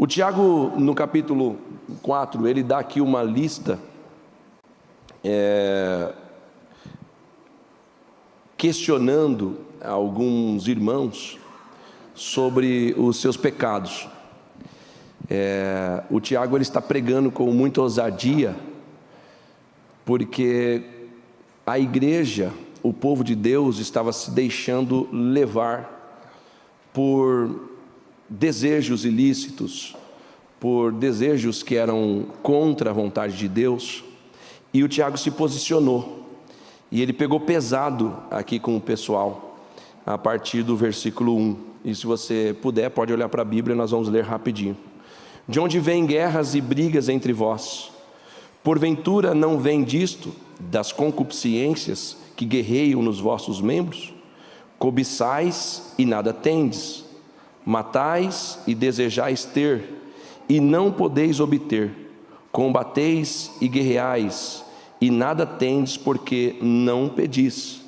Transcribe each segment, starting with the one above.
O Tiago, no capítulo 4, ele dá aqui uma lista questionando alguns irmãos sobre os seus pecados. O Tiago, ele está pregando com muita ousadia, porque a igreja, o povo de Deus, estava se deixando levar por desejos ilícitos, por desejos que eram contra a vontade de Deus. E o Tiago se posicionou, e ele pegou pesado aqui com o pessoal, a partir do versículo 1. E se você puder, pode olhar para a Bíblia, nós vamos ler rapidinho. De onde vêm guerras e brigas entre vós? Porventura não vem disto, das concupiscências que guerreiam nos vossos membros? Cobiçais e nada tendes, matais e desejais ter, e não podeis obter, combateis e guerreais, e nada tendes, porque não pedis.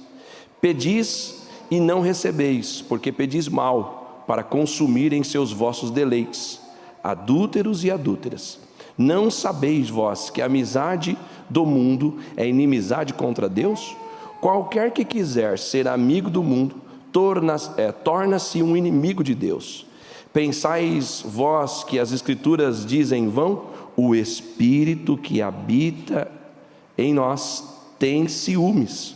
Pedis e não recebeis, porque pedis mal, para consumirem seus vossos deleites. Adúlteros e adúlteras, não sabeis vós que a amizade do mundo é inimizade contra Deus? Qualquer que quiser ser amigo do mundo, torna-se um inimigo de Deus. Pensais vós que as Escrituras dizem em vão? O Espírito que habita em nós tem ciúmes.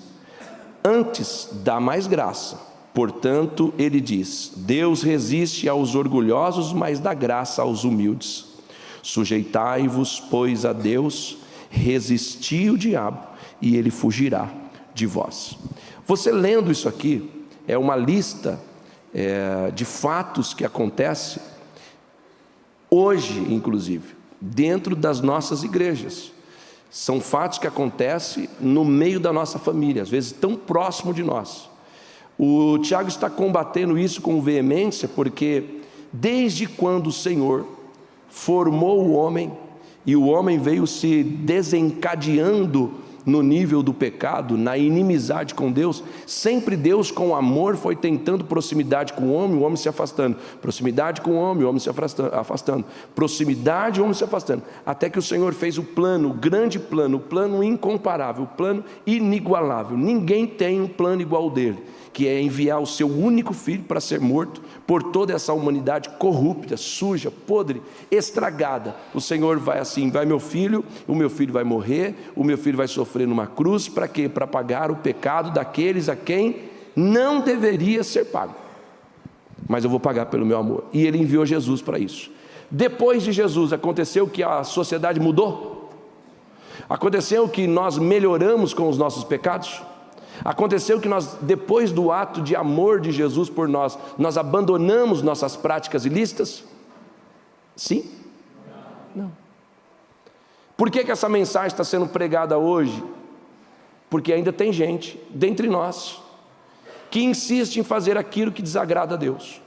Antes dá mais graça. Portanto, ele diz: Deus resiste aos orgulhosos, mas dá graça aos humildes. Sujeitai-vos, pois, a Deus, resisti o diabo, e ele fugirá de vós. Você lendo isso aqui, é uma lista de fatos que acontecem hoje, inclusive, dentro das nossas igrejas. São fatos que acontecem no meio da nossa família, às vezes tão próximo de nós. O Tiago está combatendo isso com veemência, porque desde quando o Senhor formou o homem, e o homem veio se desencadeando no nível do pecado, na inimizade com Deus, sempre Deus com amor foi tentando proximidade com o homem se afastando, proximidade com o homem se afastando, proximidade, o homem se afastando, até que o Senhor fez o plano, o grande plano, o plano incomparável, o plano inigualável. Ninguém tem um plano igual ao dele, que é enviar o seu único filho para ser morto por toda essa humanidade corrupta, suja, podre, estragada. O Senhor vai assim: vai meu filho, o meu filho vai morrer, o meu filho vai sofrer numa cruz, para quê? Para pagar o pecado daqueles a quem não deveria ser pago, mas eu vou pagar pelo meu amor. E ele enviou Jesus para isso. Depois de Jesus, aconteceu que a sociedade mudou? Aconteceu que nós melhoramos com os nossos pecados? Aconteceu que nós, depois do ato de amor de Jesus por nós, nós abandonamos nossas práticas ilícitas? Sim? Não. Por que essa mensagem está sendo pregada hoje? Porque ainda tem gente dentre nós que insiste em fazer aquilo que desagrada a Deus.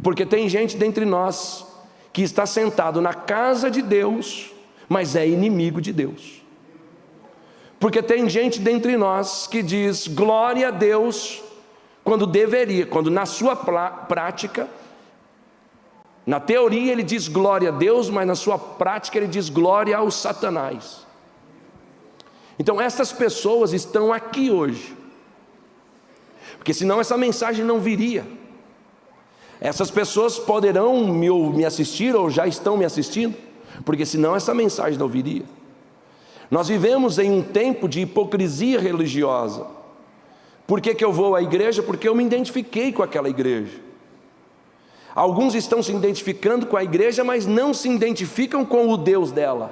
Porque tem gente dentre nós que está sentado na casa de Deus, mas é inimigo de Deus. Porque tem gente dentre nós que diz glória a Deus, quando deveria, quando na sua prática, na teoria ele diz glória a Deus, mas na sua prática ele diz glória ao Satanás. Então essas pessoas estão aqui hoje, porque senão essa mensagem não viria. Essas pessoas poderão me assistir ou já estão me assistindo, porque senão essa mensagem não viria. Nós vivemos em um tempo de hipocrisia religiosa. Por que eu vou à igreja? Porque eu me identifiquei com aquela igreja. Alguns estão se identificando com a igreja, mas não se identificam com o Deus dela.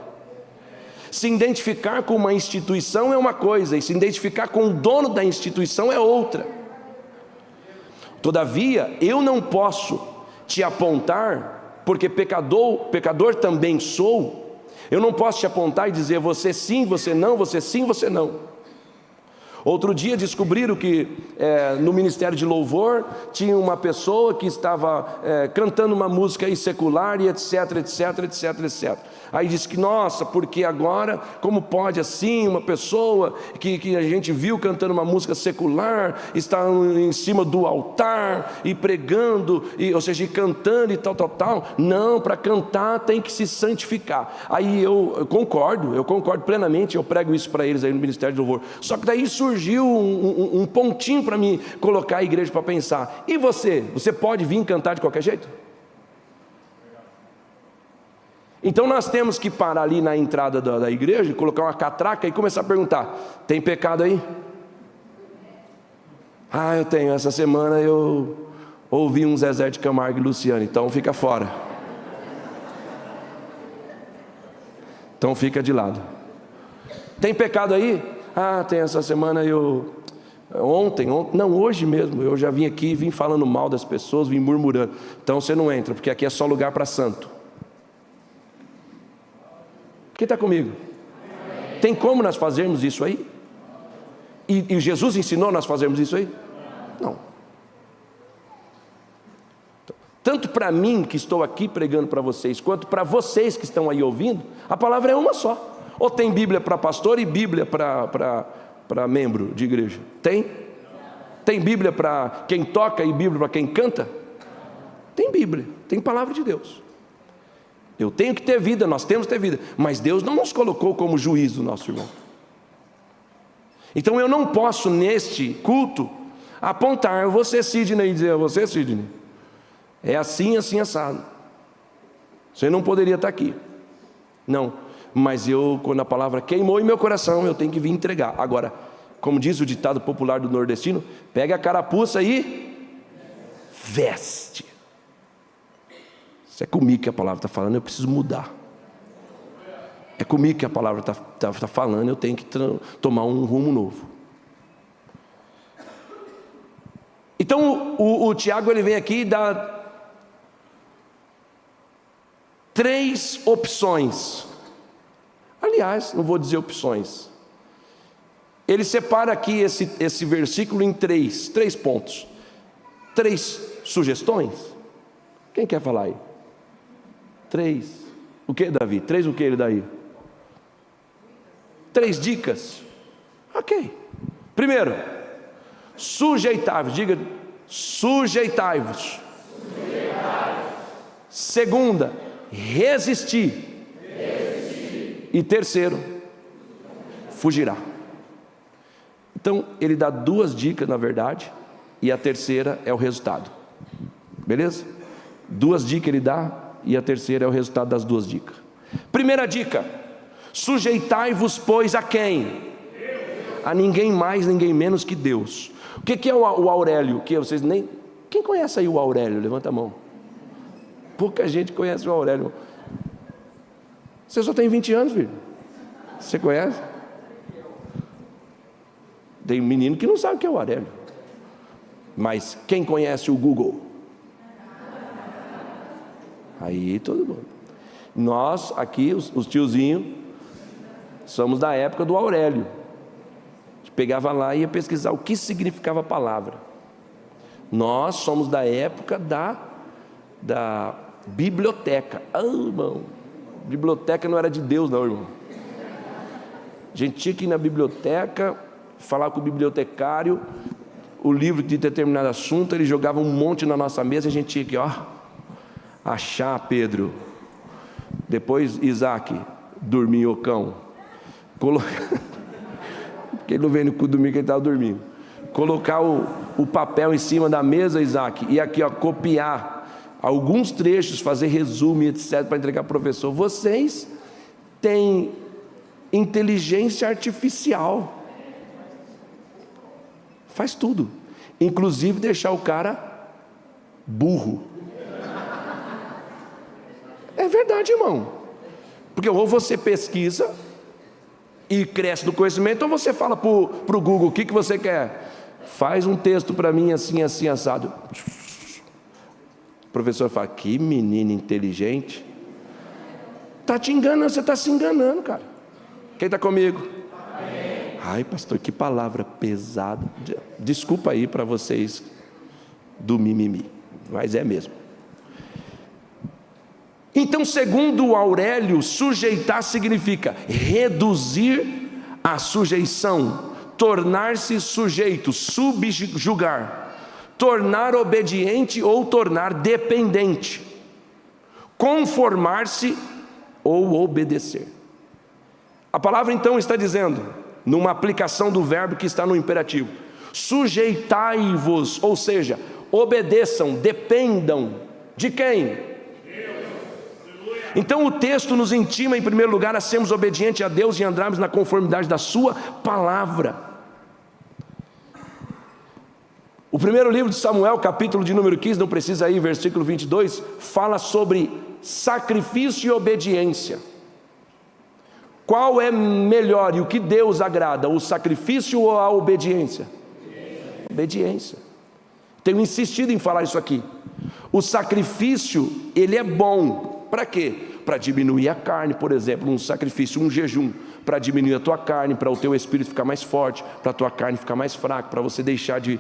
Se identificar com uma instituição é uma coisa, e se identificar com o dono da instituição é outra. Todavia, eu não posso te apontar, porque pecador também sou. Eu não posso te apontar e dizer você sim, você não, você sim, você não. Outro dia descobriram que no Ministério de Louvor tinha uma pessoa que estava cantando uma música aí secular e etc, etc, etc, etc. Aí disse que, nossa, porque agora, como pode assim, uma pessoa que a gente viu cantando uma música secular, está em cima do altar e pregando, ou seja, cantando e tal, tal, tal. Não, para cantar tem que se santificar. Aí eu concordo plenamente, eu prego isso para eles aí no Ministério de Louvor. Só que daí surgiu um pontinho para mim colocar a igreja para pensar. E você? Você pode vir cantar de qualquer jeito? Então nós temos que parar ali na entrada da igreja, colocar uma catraca e começar a perguntar: tem pecado aí? Ah, eu tenho. Essa semana eu ouvi um Zezé de Camargo e Luciano, então fica fora. Então fica de lado. Tem pecado aí? Ah, tem. Essa semana hoje mesmo, eu já vim aqui, vim falando mal das pessoas, vim murmurando. Então você não entra, porque aqui é só lugar para santo. Quem está comigo? Tem como nós fazermos isso aí? E Jesus ensinou nós fazermos isso aí? Não. Tanto para mim que estou aqui pregando para vocês, quanto para vocês que estão aí ouvindo, a palavra é uma só. Ou tem Bíblia para pastor e Bíblia para membro de igreja? Tem? Tem Bíblia para quem toca e Bíblia para quem canta? Tem Bíblia, tem palavra de Deus. Eu tenho que ter vida, nós temos que ter vida, mas Deus não nos colocou como juiz do nosso irmão. Então eu não posso neste culto apontar você, Sidney, e dizer: você, Sidney, é assim, assim, assado. Você não poderia estar aqui. Não, mas quando a palavra queimou em meu coração, eu tenho que vir entregar. Agora, como diz o ditado popular do nordestino, pega a carapuça e veste. É comigo que a palavra está falando, eu preciso mudar. É comigo que a palavra está falando, eu tenho que tomar um rumo novo. Então o Tiago ele vem aqui e dá 3 opções. Aliás, não vou dizer opções. Ele separa aqui esse versículo em 3 pontos. 3 sugestões. Quem quer falar aí? 3. O que, Davi? 3 o que ele dá aí? 3 dicas. Ok. Primeiro, sujeitai-vos. Diga, sujeitai-vos. Segunda, resistir. E terceiro, fugirá. Então, ele dá 2 dicas na verdade, e a terceira é o resultado. Beleza? 2 dicas ele dá, e a terceira é o resultado das 2 dicas. Primeira dica: sujeitai-vos, pois, a quem? A ninguém mais, ninguém menos que Deus. O que é o Aurélio? Quem conhece aí o Aurélio? Levanta a mão. Pouca gente conhece o Aurélio. Você só tem 20 anos, filho. Você conhece? Tem um menino que não sabe o que é o Aurélio. Mas quem conhece o Google? Aí todo mundo. Nós aqui, os tiozinhos, somos da época do Aurélio. A gente pegava lá e ia pesquisar o que significava a palavra. Nós somos da época da biblioteca. Ah, irmão, biblioteca não era de Deus não, irmão. A gente tinha que ir na biblioteca, falar com o bibliotecário, o livro de determinado assunto, ele jogava um monte na nossa mesa, a gente tinha que, achar Pedro. Depois Isaac, dormir o cão. Porque ele não veio no culto domingo, ele estava dormindo. Colocar o papel em cima da mesa, Isaac, e aqui copiar alguns trechos, fazer resumo, etc, para entregar para o professor. Vocês têm inteligência artificial. Faz tudo, inclusive deixar o cara burro. É verdade, irmão. Porque ou você pesquisa e cresce no conhecimento, ou você fala para o Google: o que você quer? Faz um texto para mim assim, assim, assado. O professor fala: que menino inteligente. Está te enganando, você está se enganando, cara. Quem está comigo? Ai, pastor, que palavra pesada. Desculpa aí para vocês do mimimi, mas é mesmo. Então, segundo Aurélio, sujeitar significa reduzir a sujeição, tornar-se sujeito, subjugar, tornar obediente ou tornar dependente, conformar-se ou obedecer. A palavra então está dizendo, numa aplicação do verbo que está no imperativo, sujeitai-vos, ou seja, obedeçam, dependam de quem? Então o texto nos intima em primeiro lugar a sermos obedientes a Deus e andarmos na conformidade da sua palavra. O primeiro livro de Samuel, capítulo de número 15, não precisa ir, versículo 22, fala sobre sacrifício e obediência. Qual é melhor e o que Deus agrada, o sacrifício ou a obediência? Obediência. Tenho insistido em falar isso aqui. O sacrifício, ele é bom. Para quê? Para diminuir a carne, por exemplo, um sacrifício, um jejum, para diminuir a tua carne, para o teu espírito ficar mais forte, para a tua carne ficar mais fraca, para você deixar de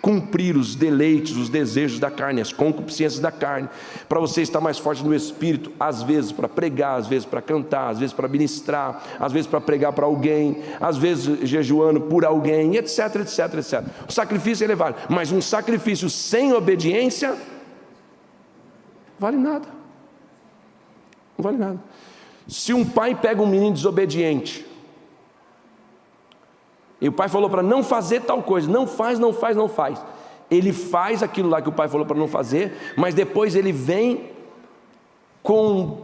cumprir os deleites, os desejos da carne, as concupiscências da carne, para você estar mais forte no espírito, às vezes para pregar, às vezes para cantar, às vezes para ministrar, às vezes para pregar para alguém, às vezes jejuando por alguém, etc, etc, etc. O sacrifício é elevado, mas um sacrifício sem obediência vale nada. Não vale nada. Se um pai pega um menino desobediente e o pai falou para não fazer tal coisa, não faz, não faz, não faz, ele faz aquilo lá que o pai falou para não fazer, mas depois ele vem com,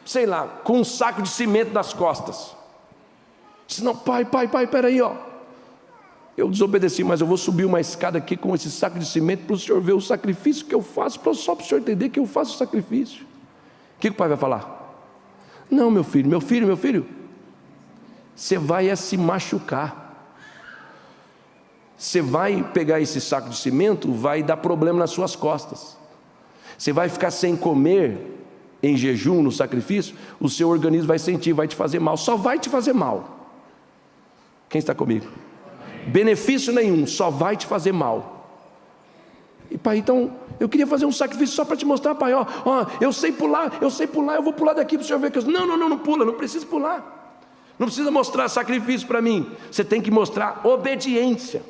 sei lá, com um saco de cimento nas costas. Diz, não, pai, peraí, ó, eu desobedeci, mas eu vou subir uma escada aqui com esse saco de cimento para o senhor ver o sacrifício que eu faço, só para o senhor entender que eu faço o sacrifício. O que o pai vai falar? Não, meu filho, você vai se machucar. Você vai pegar esse saco de cimento, vai dar problema nas suas costas. Você vai ficar sem comer em jejum, no sacrifício, o seu organismo vai sentir, vai te fazer mal, só vai te fazer mal. Quem está comigo? Benefício nenhum, só vai te fazer mal. E pai, então eu queria fazer um sacrifício só para te mostrar, pai, ó, eu sei pular, eu vou pular daqui para o senhor ver que eu... Não pula, não precisa pular, não precisa mostrar sacrifício para mim, você tem que mostrar obediência.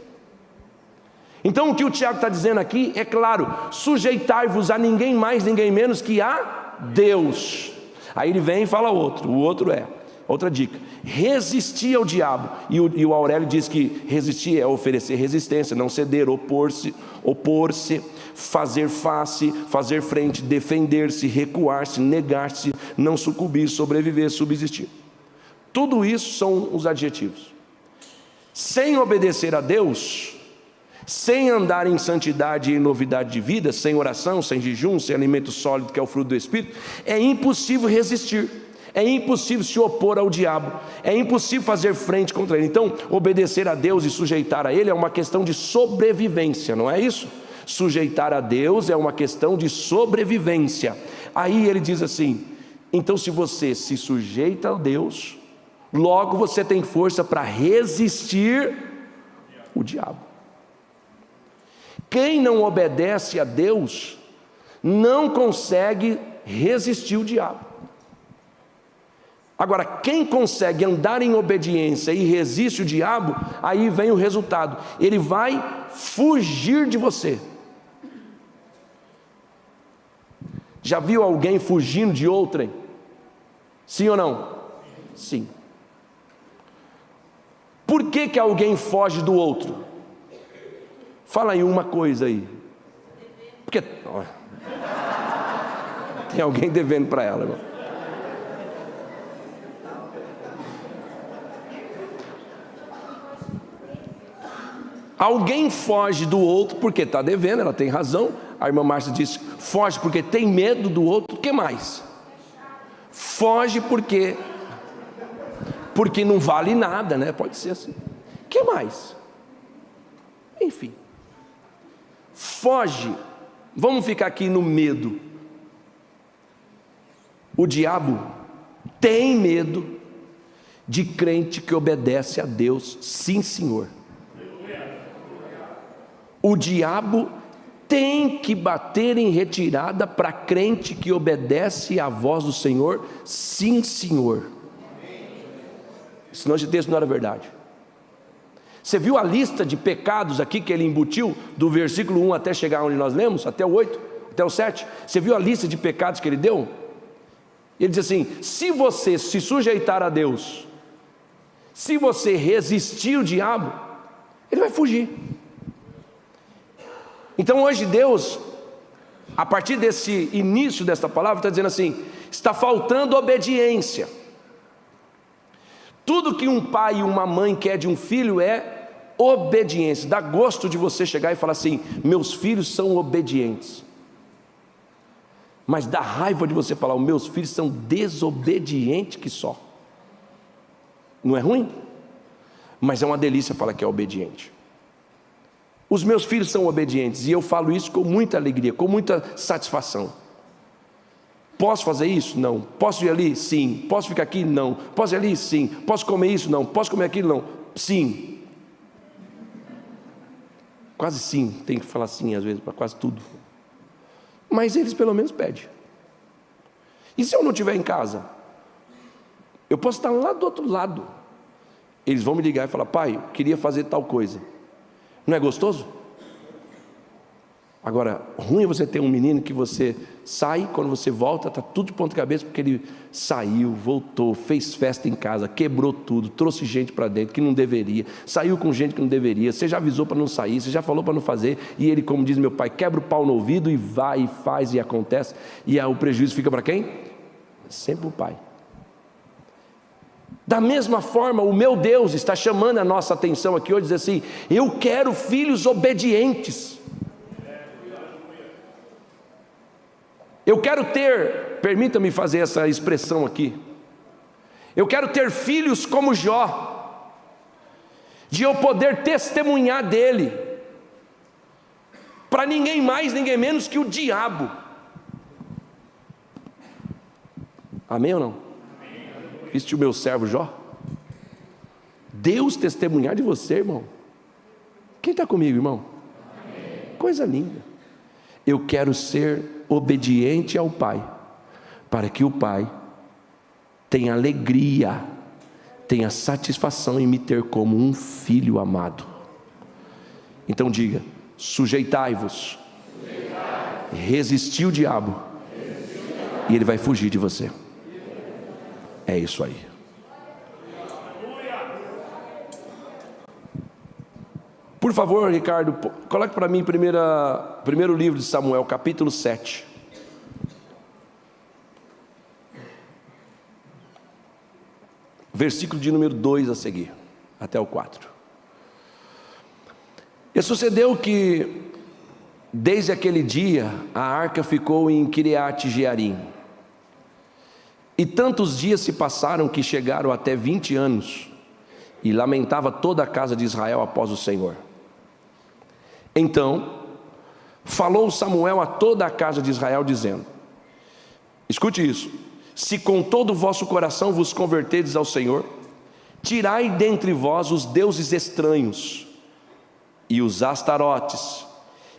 Então o que o Tiago está dizendo aqui é claro, sujeitai-vos a ninguém mais, ninguém menos que a Deus. Aí ele vem e fala outra dica, resistir ao diabo, e o Aurélio diz que resistir é oferecer resistência, não ceder, opor-se, fazer face, fazer frente, defender-se, recuar-se, negar-se, não sucumbir, sobreviver, subsistir. Tudo isso são os adjetivos. Sem obedecer a Deus, sem andar em santidade e em novidade de vida, sem oração, sem jejum, sem alimento sólido que é o fruto do Espírito, é impossível resistir. É impossível se opor ao diabo, é impossível fazer frente contra ele. Então, obedecer a Deus e sujeitar a Ele é uma questão de sobrevivência, não é isso? Sujeitar a Deus é uma questão de sobrevivência. Aí ele diz assim, então se você se sujeita a Deus, logo você tem força para resistir o diabo. Quem não obedece a Deus, não consegue resistir o diabo. Agora, quem consegue andar em obediência e resiste o diabo, aí vem o resultado, ele vai fugir de você. Já viu alguém fugindo de outrem? Sim ou não? Sim. Por que alguém foge do outro? Fala aí uma coisa aí. Porque tem alguém devendo para ela, irmão. Alguém foge do outro porque está devendo, ela tem razão. A irmã Márcia disse, foge porque tem medo do outro. O que mais? Foge porque não vale nada, né? Pode ser assim. O que mais? Enfim. Foge. Vamos ficar aqui no medo. O diabo tem medo de crente que obedece a Deus, sim senhor. O diabo tem que bater em retirada para crente que obedece à voz do Senhor, sim senhor. Senão esse texto não era verdade. Você viu a lista de pecados aqui que ele embutiu, do versículo 1 até chegar onde nós lemos, até o 8, até o 7? Você viu a lista de pecados que ele deu? Ele diz assim: se você se sujeitar a Deus, se você resistir o diabo, ele vai fugir. Então hoje Deus, a partir desse início desta palavra, está dizendo assim: está faltando obediência. Tudo que um pai e uma mãe quer de um filho é obediência. Dá gosto de você chegar e falar assim: meus filhos são obedientes. Mas dá raiva de você falar: os meus filhos são desobedientes que só. Não é ruim? Mas é uma delícia falar que é obediente. Os meus filhos são obedientes, e eu falo isso com muita alegria, com muita satisfação. Posso fazer isso? Não. Posso ir ali? Sim. Posso ficar aqui? Não. Posso ir ali? Sim. Posso comer isso? Não. Posso comer aquilo? Não. Sim. Quase sim, tem que falar sim às vezes para quase tudo. Mas eles pelo menos pedem. E se eu não estiver em casa? Eu posso estar lá do outro lado. Eles vão me ligar e falar: pai, eu queria fazer tal coisa. Não é gostoso? Agora, ruim é você ter um menino que você sai, quando você volta, está tudo de ponta cabeça, porque ele saiu, voltou, fez festa em casa, quebrou tudo, trouxe gente para dentro que não deveria, saiu com gente que não deveria, você já avisou para não sair, você já falou para não fazer, e ele, como diz meu pai, quebra o pau no ouvido e vai, e faz, e acontece, e o prejuízo fica para quem? Sempre o pai. Da mesma forma, o meu Deus está chamando a nossa atenção aqui hoje, diz assim: eu quero filhos obedientes. Eu quero ter, permita-me fazer essa expressão aqui, eu quero ter filhos como Jó, de eu poder testemunhar dele, para ninguém mais, ninguém menos que o diabo. Amém ou não? Viste o meu servo Jó? Deus testemunhar de você, irmão. Quem está comigo, irmão? Coisa linda. Eu quero ser obediente ao Pai, para que o Pai tenha alegria, tenha satisfação em me ter como um filho amado. Então diga: sujeitai-vos, resistir o diabo, e ele vai fugir de você. É isso aí. Por favor, Ricardo, coloque para mim primeiro livro de Samuel, capítulo 7. Versículo de número 2 a seguir, até o 4. E sucedeu que, desde aquele dia, a arca ficou em Kiriat Jearim. E tantos dias se passaram que chegaram até 20 anos, e lamentava toda a casa de Israel após o Senhor. Então falou Samuel a toda a casa de Israel, dizendo: escute isso: se com todo o vosso coração vos converterdes ao Senhor, tirai dentre vós os deuses estranhos e os astarotes,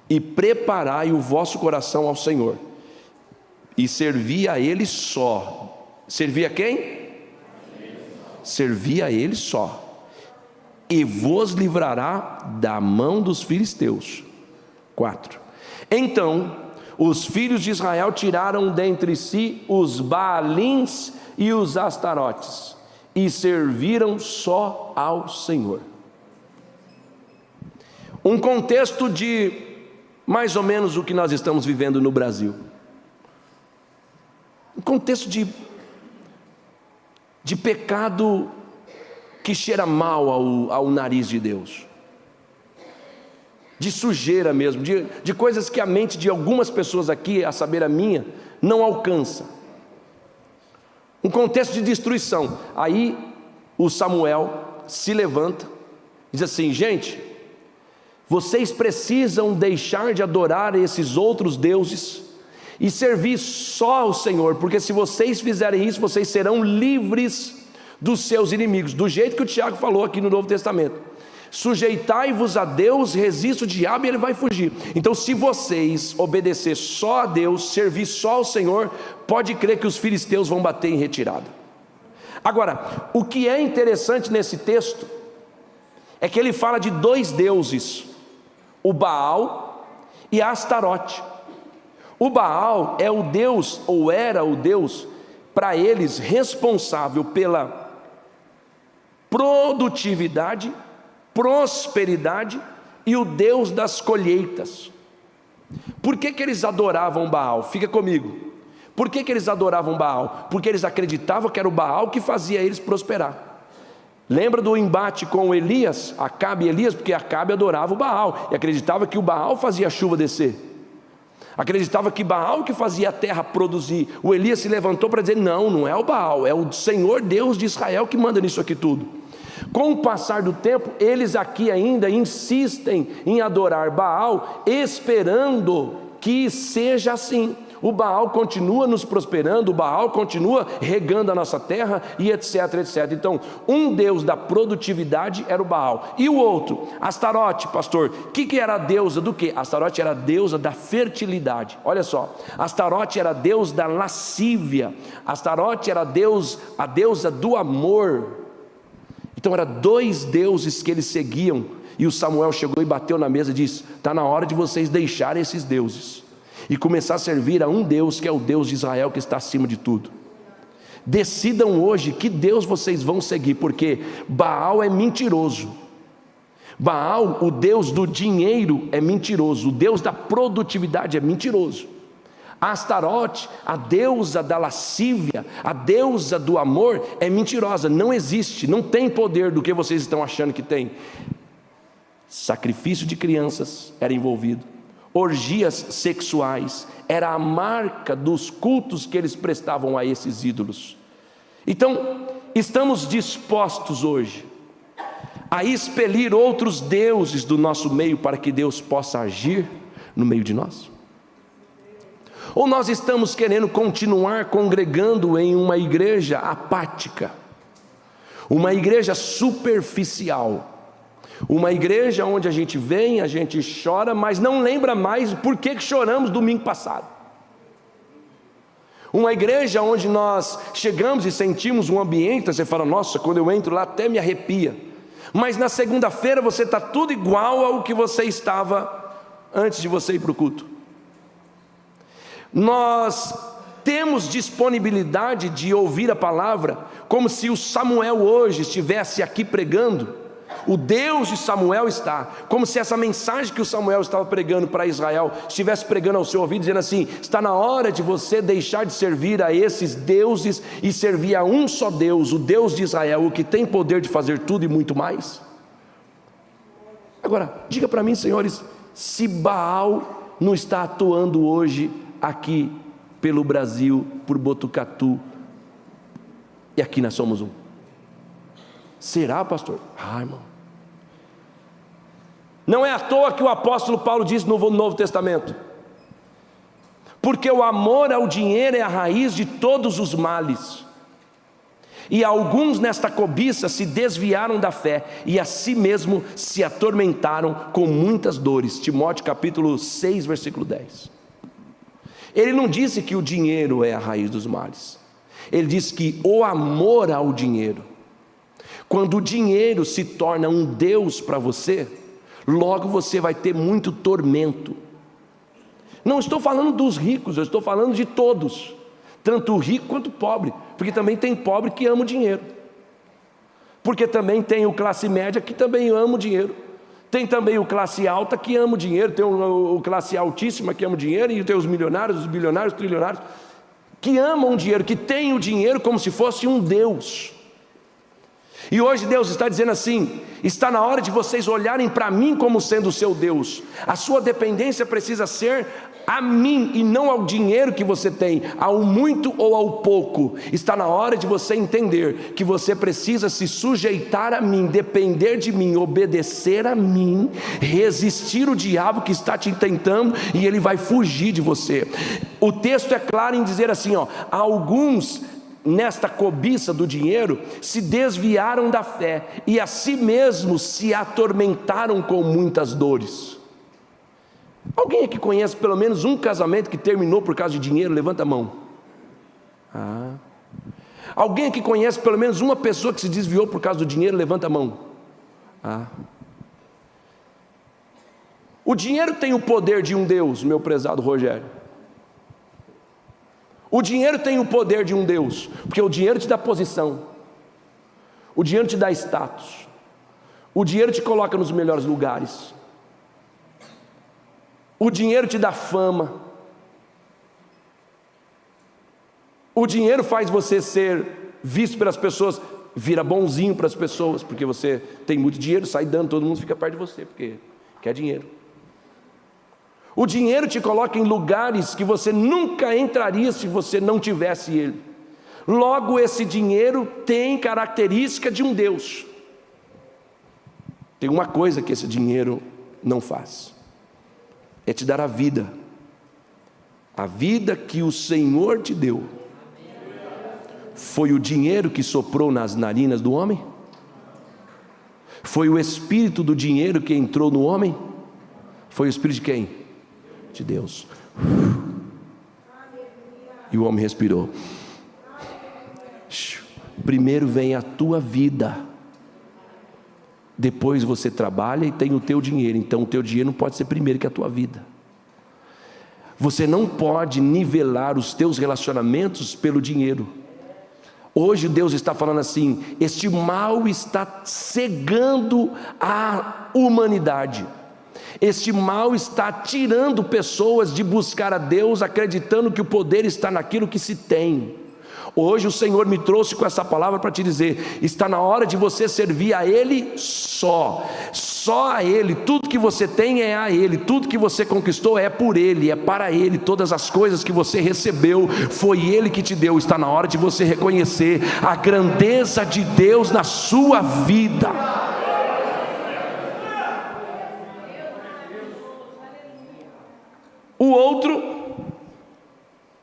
e preparai o vosso coração ao Senhor, e servi a Ele só. Servi a quem? Servi a Ele só, e vos livrará da mão dos filisteus. 4. Então os filhos de Israel tiraram dentre si os Baalins e os Astarotes, e serviram só ao Senhor. Um contexto de mais ou menos o que nós estamos vivendo no Brasil. Um contexto de pecado que cheira mal ao nariz de Deus, de sujeira mesmo, de coisas que a mente de algumas pessoas aqui, a saber a minha, não alcança. Um contexto de destruição. Aí o Samuel se levanta e diz assim: gente, vocês precisam deixar de adorar esses outros deuses e servir só ao Senhor, porque se vocês fizerem isso, vocês serão livres dos seus inimigos, do jeito que o Tiago falou aqui no Novo Testamento. Sujeitai-vos a Deus, resista o diabo e ele vai fugir. Então, se vocês obedecer só a Deus, servir só ao Senhor, pode crer que os filisteus vão bater em retirada. Agora, o que é interessante nesse texto é que ele fala de dois deuses, o Baal e a Astarote. O Baal é o Deus, ou era o Deus, para eles responsável pela produtividade, prosperidade e o Deus das colheitas. Por que eles adoravam Baal? Fica comigo. Por que eles adoravam Baal? Porque eles acreditavam que era o Baal que fazia eles prosperar. Lembra do embate com Elias, Acabe e Elias? Porque Acabe adorava o Baal e acreditava que o Baal fazia a chuva descer. Acreditava que Baal que fazia a terra produzir. O Elias se levantou para dizer: não, não é o Baal, é o Senhor Deus de Israel que manda nisso aqui tudo. Com o passar do tempo, eles aqui ainda insistem em adorar Baal, esperando que seja assim. O Baal continua nos prosperando, o Baal continua regando a nossa terra e etc, etc. Então, um Deus da produtividade era o Baal. E o outro, Astarote, pastor, o que era a deusa do quê? Astarote era a deusa da fertilidade. Olha só, Astarote era a deusa da lascívia. Astarote era a deusa do amor. Então, eram dois deuses que eles seguiam. E o Samuel chegou e bateu na mesa e disse: está na hora de vocês deixarem esses deuses e começar a servir a um Deus que é o Deus de Israel, que está acima de tudo. Decidam hoje que Deus vocês vão seguir, porque Baal é mentiroso. Baal, o Deus do dinheiro, é mentiroso. O Deus da produtividade é mentiroso. Astarote, a deusa da lascívia, a deusa do amor, é mentirosa, não existe, não tem poder do que vocês estão achando que tem. Sacrifício de crianças era envolvido. Orgias sexuais, era a marca dos cultos que eles prestavam a esses ídolos. Então, estamos dispostos hoje a expelir outros deuses do nosso meio para que Deus possa agir no meio de nós? Ou nós estamos querendo continuar congregando em uma igreja apática, uma igreja superficial, uma igreja onde a gente vem, a gente chora, mas não lembra mais por que choramos domingo passado. Uma igreja onde nós chegamos e sentimos um ambiente, você fala: nossa, quando eu entro lá até me arrepia. Mas na segunda-feira você está tudo igual ao que você estava antes de você ir para o culto. Nós temos disponibilidade de ouvir a palavra como se o Samuel hoje estivesse aqui pregando. O Deus de Samuel está, como se essa mensagem que o Samuel estava pregando para Israel estivesse pregando ao seu ouvido, dizendo assim: está na hora de você deixar de servir a esses deuses e servir a um só Deus, o Deus de Israel, o que tem poder de fazer tudo e muito mais. Agora, diga para mim, senhores, se Baal não está atuando hoje aqui pelo Brasil, por Botucatu, e aqui nós somos um. Será, pastor? Irmão, não é à toa que o apóstolo Paulo diz no Novo Testamento: porque o amor ao dinheiro é a raiz de todos os males, e alguns nesta cobiça se desviaram da fé, e a si mesmo se atormentaram com muitas dores. Timóteo capítulo 6, versículo 10. Ele não disse que o dinheiro é a raiz dos males, ele disse que o amor ao dinheiro, quando o dinheiro se torna um Deus para você, logo você vai ter muito tormento. Não estou falando dos ricos, eu estou falando de todos, tanto o rico quanto o pobre, porque também tem pobre que ama o dinheiro, porque também tem o classe média que também ama o dinheiro, tem também o classe alta que ama o dinheiro, tem o classe altíssima que ama o dinheiro, e tem os milionários, os bilionários, os trilionários, que amam o dinheiro, que têm o dinheiro como se fosse um Deus. E hoje Deus está dizendo assim: está na hora de vocês olharem para mim como sendo o seu Deus. A sua dependência precisa ser a mim e não ao dinheiro que você tem, ao muito ou ao pouco. Está na hora de você entender que você precisa se sujeitar a mim, depender de mim, obedecer a mim, resistir o diabo que está te tentando, e ele vai fugir de você. O texto é claro em dizer assim, alguns nesta cobiça do dinheiro, se desviaram da fé e a si mesmos se atormentaram com muitas dores. Alguém aqui conhece pelo menos um casamento que terminou por causa de dinheiro? Levanta a mão. Alguém aqui conhece pelo menos uma pessoa que se desviou por causa do dinheiro? Levanta a mão. O dinheiro tem o poder de um Deus, meu prezado Rogério. O dinheiro tem o poder de um Deus, porque o dinheiro te dá posição, o dinheiro te dá status, o dinheiro te coloca nos melhores lugares, o dinheiro te dá fama, o dinheiro faz você ser visto pelas pessoas, vira bonzinho para as pessoas, porque você tem muito dinheiro, sai dando, todo mundo fica perto de você, porque quer dinheiro. O dinheiro te coloca em lugares que você nunca entraria se você não tivesse ele. Logo, esse dinheiro tem característica de um Deus. Tem uma coisa que esse dinheiro não faz: é te dar a vida que o Senhor te deu. Foi o dinheiro que soprou nas narinas do homem? Foi o espírito do dinheiro que entrou no homem? Foi o espírito de quem? De Deus. E o homem respirou. Primeiro vem a tua vida, depois você trabalha e tem o teu dinheiro. Então o teu dinheiro não pode ser primeiro que a tua vida. Você não pode nivelar os teus relacionamentos pelo dinheiro. Hoje Deus está falando assim: este mal está cegando a humanidade. Este mal está tirando pessoas de buscar a Deus, acreditando que o poder está naquilo que se tem. Hoje o Senhor me trouxe com essa palavra para te dizer: está na hora de você servir a Ele só a Ele. Tudo que você tem é a Ele, tudo que você conquistou é por Ele, é para Ele. Todas as coisas que você recebeu, foi Ele que te deu. Está na hora de você reconhecer a grandeza de Deus na sua vida. O outro,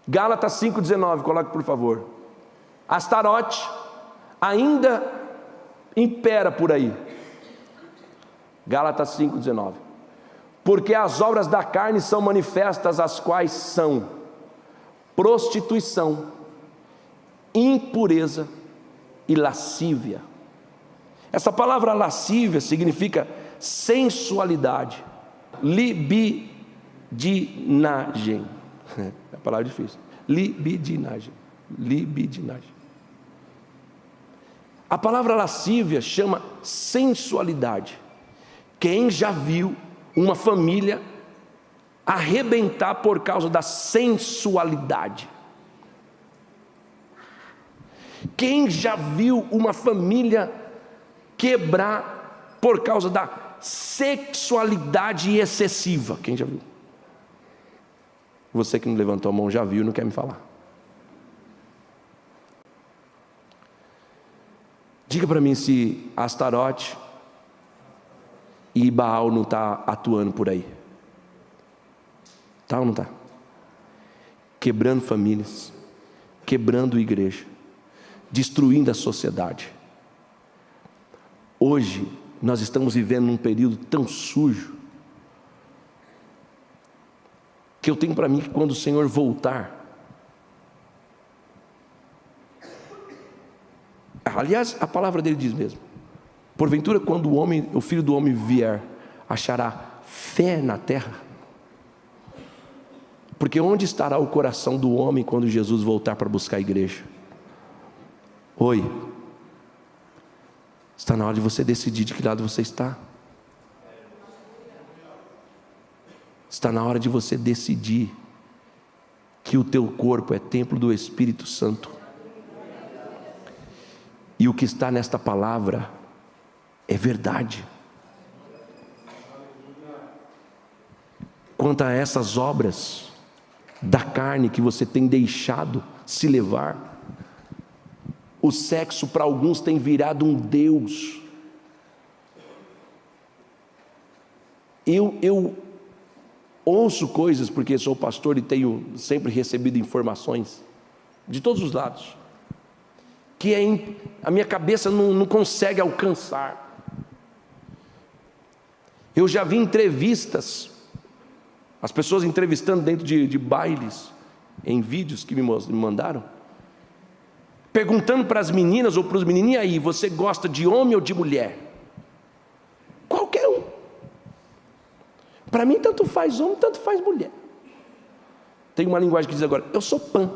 Gálatas 5,19, coloque por favor. Astarote ainda impera por aí. Gálatas 5,19. Porque as obras da carne são manifestas, as quais são prostituição, impureza e lascívia. Essa palavra lascívia significa sensualidade, libidinagem. É a palavra difícil. Libidinagem. A palavra lascívia chama sensualidade. Quem já viu uma família arrebentar por causa da sensualidade? Quem já viu uma família quebrar por causa da sexualidade excessiva? Quem já viu? Você que não levantou a mão já viu e não quer me falar. Diga para mim se Astarote e Baal não está atuando por aí. Está ou não está? Quebrando famílias, quebrando igreja, destruindo a sociedade. Hoje nós estamos vivendo um período tão sujo, que eu tenho para mim que quando o Senhor voltar, aliás, a palavra dele diz mesmo: porventura quando o Filho do Homem vier, achará fé na terra? Porque onde estará o coração do homem quando Jesus voltar para buscar a igreja? Oi, está na hora de você decidir de que lado você está. Está na hora de você decidir que o teu corpo é templo do Espírito Santo. E o que está nesta palavra é verdade. Quanto a essas obras da carne que você tem deixado se levar, o sexo para alguns tem virado um Deus. Eu ouço coisas, porque sou pastor e tenho sempre recebido informações de todos os lados. que a minha cabeça não consegue alcançar. Eu já vi entrevistas, as pessoas entrevistando dentro de bailes, em vídeos que me mandaram, perguntando para as meninas ou para os meninos: e aí, você gosta de homem ou de mulher? Qualquer um. Para mim tanto faz homem, tanto faz mulher. Tem uma linguagem que diz agora: eu sou pan.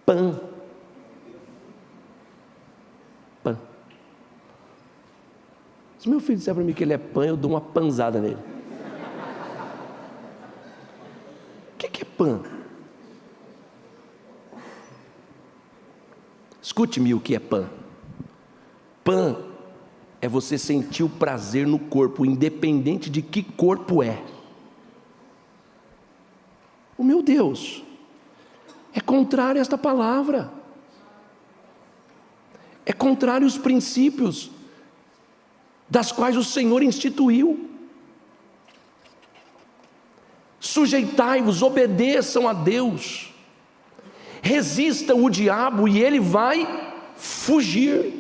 Pan. Pan. Se meu filho disser para mim que ele é pan, eu dou uma panzada nele. O que é pan? Escute-me o que é pan. Pan é você sentir o prazer no corpo, independente de que corpo é. O meu Deus, é contrário a esta palavra. É contrário aos princípios das quais o Senhor instituiu. Sujeitai-vos, obedeçam a Deus. Resistam o diabo e ele vai fugir.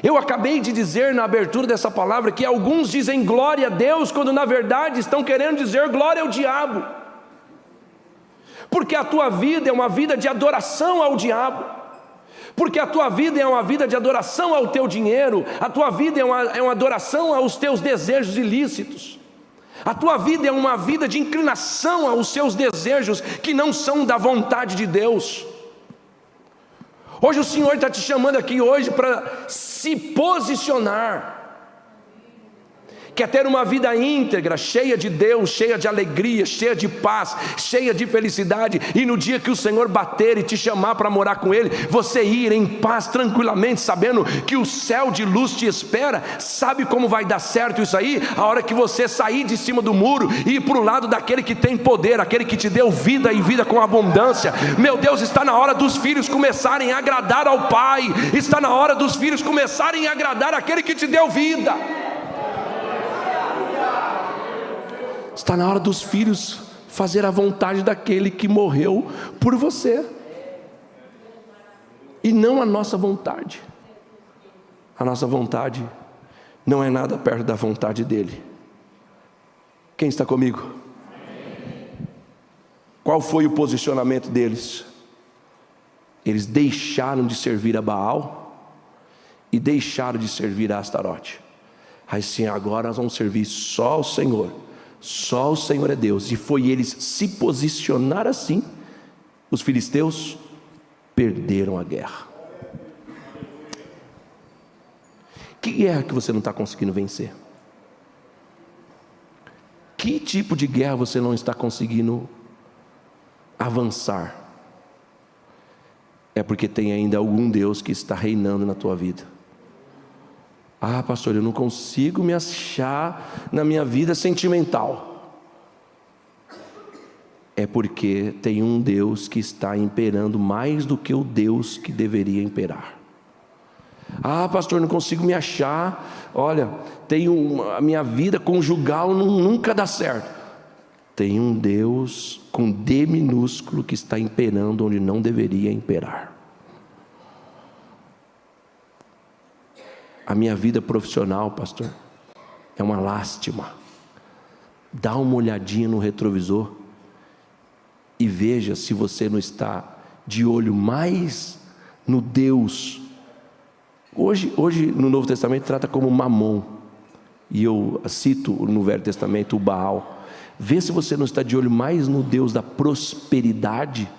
Eu acabei de dizer na abertura dessa palavra que alguns dizem glória a Deus, quando na verdade estão querendo dizer glória ao diabo. Porque a tua vida é uma vida de adoração ao diabo. Porque a tua vida é uma vida de adoração ao teu dinheiro. A tua vida é uma adoração aos teus desejos ilícitos. A tua vida é uma vida de inclinação aos seus desejos que não são da vontade de Deus. Hoje o Senhor está te chamando aqui hoje para se posicionar. Quer ter uma vida íntegra, cheia de Deus, cheia de alegria, cheia de paz, cheia de felicidade, e no dia que o Senhor bater e te chamar para morar com Ele, você ir em paz, tranquilamente, sabendo que o céu de luz te espera. Sabe como vai dar certo isso aí? A hora que você sair de cima do muro e ir para o lado daquele que tem poder, aquele que te deu vida e vida com abundância. Meu Deus, está na hora dos filhos começarem a agradar ao Pai, está na hora dos filhos começarem a agradar aquele que te deu vida. Está na hora dos filhos fazer a vontade daquele que morreu por você, e não a nossa vontade. A nossa vontade não é nada perto da vontade dele. Quem está comigo? Qual foi o posicionamento deles? Eles deixaram de servir a Baal e deixaram de servir a Astarote. Aí sim, agora nós vamos servir só ao Senhor. Só o Senhor é Deus. E foi eles se posicionar assim, os filisteus perderam a guerra. Que guerra que você não está conseguindo vencer? Que tipo de guerra você não está conseguindo avançar? É porque tem ainda algum Deus que está reinando na tua vida. Ah, pastor, eu não consigo me achar na minha vida sentimental. É porque tem um Deus que está imperando mais do que o Deus que deveria imperar. Ah, pastor, eu não consigo me achar. Olha, a minha vida conjugal nunca dá certo. Tem um Deus com D minúsculo que está imperando onde não deveria imperar. A minha vida profissional, pastor, é uma lástima. Dá uma olhadinha no retrovisor e veja se você não está de olho mais no Deus. Hoje no Novo Testamento trata como Mamon, e eu cito no Velho Testamento o Baal. Vê se você não está de olho mais no Deus da prosperidade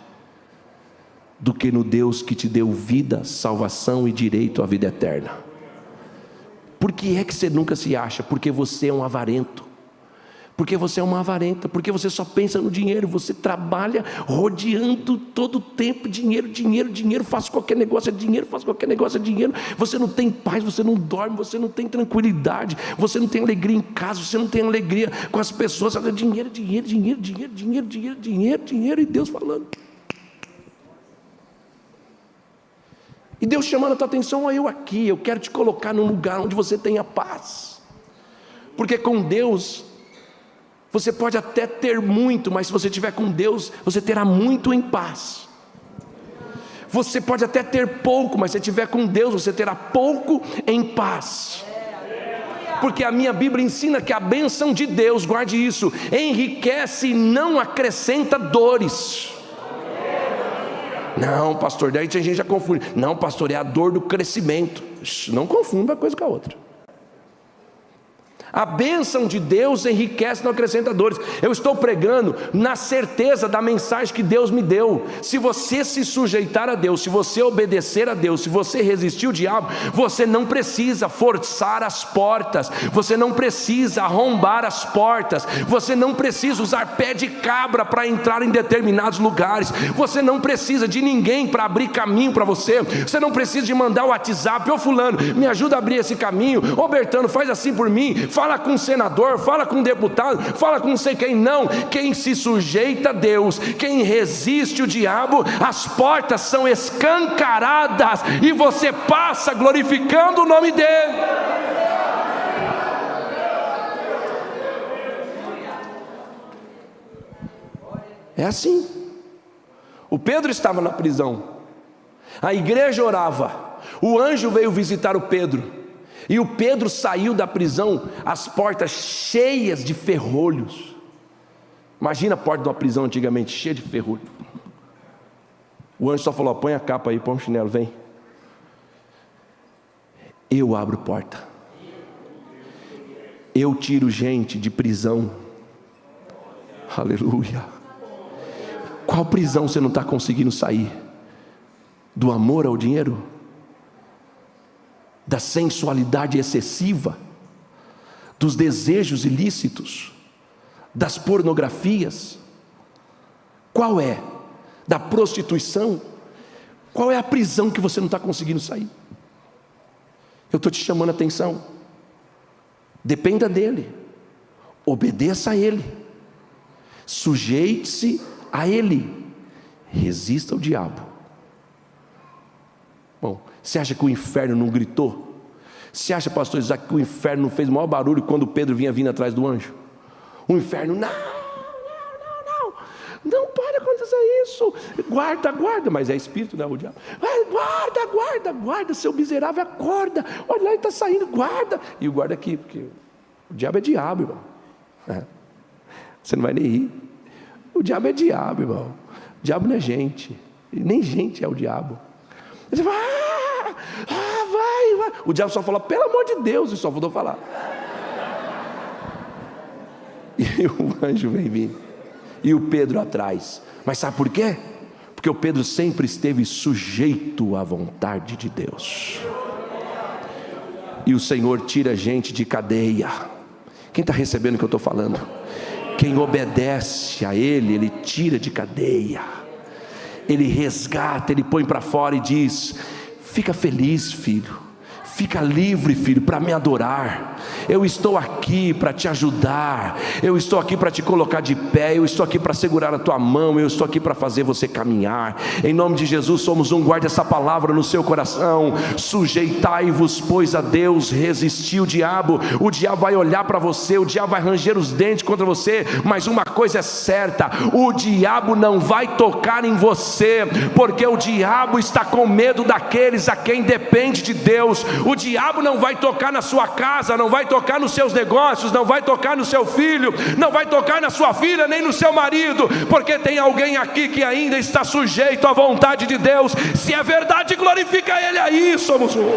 do que no Deus que te deu vida, salvação e direito à vida eterna. Por que é que você nunca se acha? Porque você é um avarento. Porque você é uma avarenta. Porque você só pensa no dinheiro. Você trabalha rodeando todo o tempo dinheiro, dinheiro, dinheiro. Faço qualquer negócio é dinheiro, faço qualquer negócio é dinheiro. Você não tem paz, você não dorme, você não tem tranquilidade, você não tem alegria em casa, você não tem alegria com as pessoas. Você dinheiro, dinheiro, dinheiro, dinheiro, dinheiro, dinheiro, dinheiro, dinheiro, e Deus falando. E Deus chamando a tua atenção: olha, eu aqui, eu quero te colocar num lugar onde você tenha paz. Porque com Deus Você pode até ter muito, mas se você estiver com Deus, você terá muito em paz. Você pode até ter pouco, mas se estiver com Deus, você terá pouco em paz. Porque a minha Bíblia ensina que a bênção de Deus, guarde isso, enriquece e não acrescenta dores. Não, pastor, daí a gente já confunde. Não, pastor, é a dor do crescimento. Não confunda uma coisa com a outra. A bênção de Deus enriquece, não acrescenta dores. Eu estou pregando na certeza da mensagem que Deus me deu. Se você se sujeitar a Deus, se você obedecer a Deus, se você resistir ao diabo, você não precisa forçar as portas, você não precisa arrombar as portas, você não precisa usar pé de cabra para entrar em determinados lugares, você não precisa de ninguém para abrir caminho para você, você não precisa de mandar o WhatsApp: ô fulano, me ajuda a abrir esse caminho, ô Bertano, faz assim por mim. Fala com um senador, fala com um deputado, fala com não sei quem. Não, quem se sujeita a Deus, quem resiste o diabo, as portas são escancaradas e você passa glorificando o nome dele. É assim. O Pedro estava na prisão, a igreja orava, o anjo veio visitar o Pedro, e o Pedro saiu da prisão, as portas cheias de ferrolhos. Imagina a porta de uma prisão antigamente, cheia de ferrolho. O anjo só falou: põe a capa aí, põe um chinelo, vem. Eu abro porta. Eu tiro gente de prisão. Aleluia. Qual prisão você não está conseguindo sair? Do amor ao dinheiro? Da sensualidade excessiva, dos desejos ilícitos, das pornografias? Qual é? Da prostituição? Qual é a prisão que você não está conseguindo sair? Eu estou te chamando a atenção. Dependa dele, obedeça a ele, sujeite-se a ele, resista ao diabo. Bom, você acha que o inferno não gritou? Você acha, pastor Isaac, que o inferno não fez o maior barulho quando Pedro vinha vindo atrás do anjo? O inferno: não pode acontecer isso, guarda, mas é espírito, né, o diabo? Guarda, seu miserável, acorda, olha lá, ele está saindo, guarda. E o guarda aqui, porque o diabo é diabo, irmão. Você não vai nem rir. O diabo é diabo, irmão. O diabo não é gente, nem gente é o diabo. Ele vai. O diabo só fala: pelo amor de Deus, e só faltou falar. E o anjo vem vindo, e o Pedro atrás. Mas sabe por quê? Porque o Pedro sempre esteve sujeito à vontade de Deus. E o Senhor tira gente de cadeia. Quem está recebendo o que eu estou falando? Quem obedece a Ele, Ele tira de cadeia, Ele resgata, Ele põe para fora e diz: fica feliz, filho, fica livre, filho, para me adorar. Eu estou aqui para te ajudar, eu estou aqui para te colocar de pé, eu estou aqui para segurar a tua mão, eu estou aqui para fazer você caminhar. Em nome de Jesus, somos um. Guarde essa palavra no seu coração: sujeitai-vos, pois, a Deus, resistir o diabo vai olhar para você, o diabo vai ranger os dentes contra você, mas uma coisa é certa: o diabo não vai tocar em você, porque o diabo está com medo daqueles a quem depende de Deus. O diabo não vai tocar na sua casa, não vai tocar nos seus negócios, não vai tocar no seu filho, não vai tocar na sua filha, nem no seu marido, porque tem alguém aqui que ainda está sujeito à vontade de Deus. Se é verdade, glorifica Ele aí. Somos um.